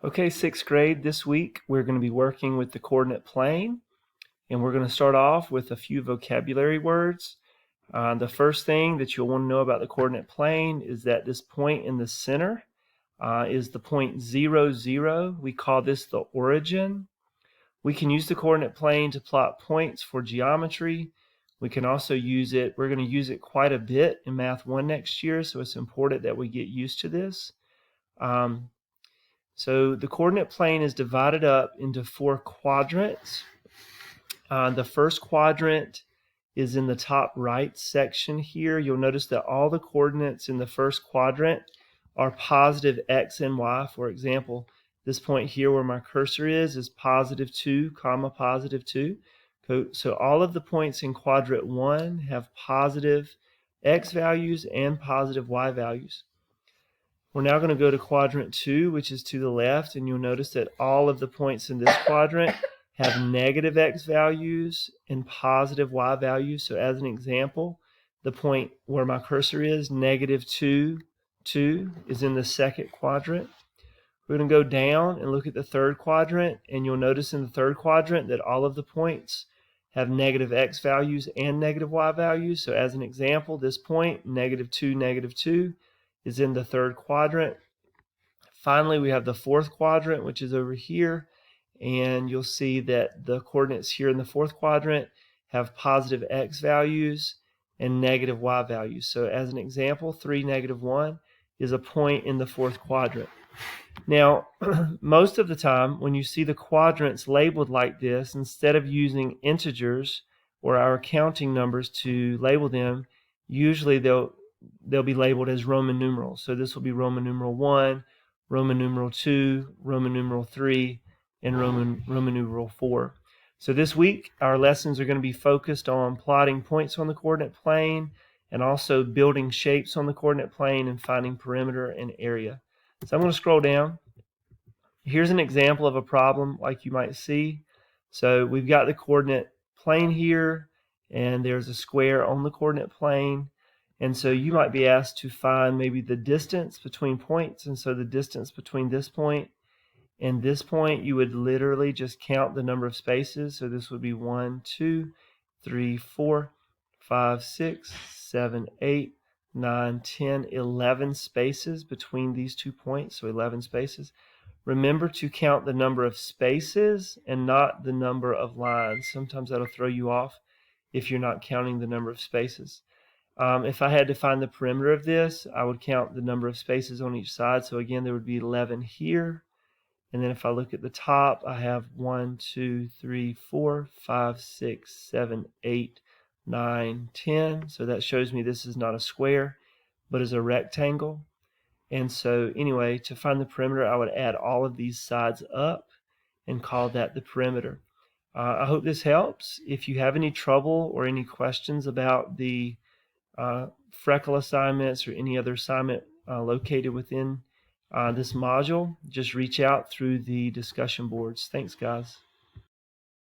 Okay, sixth grade, this week we're going to be working with the coordinate plane, and we're going to start off with a few vocabulary words. The first thing that you'll want to know about the coordinate plane is that this point in the center is the point 0, 0. We call this the origin. We can use the coordinate plane to plot points for geometry. We can also use it, we're going to use it quite a bit in Math 1 next year, so it's important that we get used to this. So the coordinate plane is divided up into 4 quadrants. The first quadrant is in the top right section here. You'll notice that all the coordinates in the first quadrant are positive x and y. For example, this point here where my cursor is positive 2, comma positive 2. So all of the points in quadrant 1 have positive x values and positive y values. We're now going to go to quadrant 2, which is to the left, and you'll notice that all of the points in this quadrant have negative x values and positive y values. So as an example, the point where my cursor is, negative 2, 2, is in the second quadrant. We're going to go down and look at the third quadrant, and you'll notice in the third quadrant that all of the points have negative x values and negative y values. So as an example, this point, negative 2, is in the third quadrant. Finally, we have the fourth quadrant, which is over here, and you'll see that the coordinates here in the fourth quadrant have positive x values and negative y values. So as an example, 3, -1 is a point in the fourth quadrant. Now, most of the time when you see the quadrants labeled like this, instead of using integers or our counting numbers to label them, usually they'll be labeled as Roman numerals. So this will be Roman numeral 1, Roman numeral 2, Roman numeral 3, and Roman numeral 4. So this week, our lessons are going to be focused on plotting points on the coordinate plane and also building shapes on the coordinate plane and finding perimeter and area. So I'm going to scroll down. Here's an example of a problem like you might see. So we've got the coordinate plane here, and there's a square on the coordinate plane. And so you might be asked to find maybe the distance between points. And so the distance between this point and this point, you would literally just count the number of spaces. So this would be 1, 2, 3, 4, 5, 6, 7, 8, 9, 10, 11 spaces between these 2 points. So 11 spaces. Remember to count the number of spaces and not the number of lines. Sometimes that'll throw you off if you're not counting the number of spaces. If I had to find the perimeter of this, I would count the number of spaces on each side. So again, there would be 11 here. And then if I look at the top, I have 1, 2, 3, 4, 5, 6, 7, 8, 9, 10. So that shows me this is not a square, but is a rectangle. And so anyway, to find the perimeter, I would add all of these sides up and call that the perimeter. I hope this helps. If you have any trouble or any questions about the freckle assignments or any other assignment located within this module, just reach out through the discussion boards. Thanks, guys.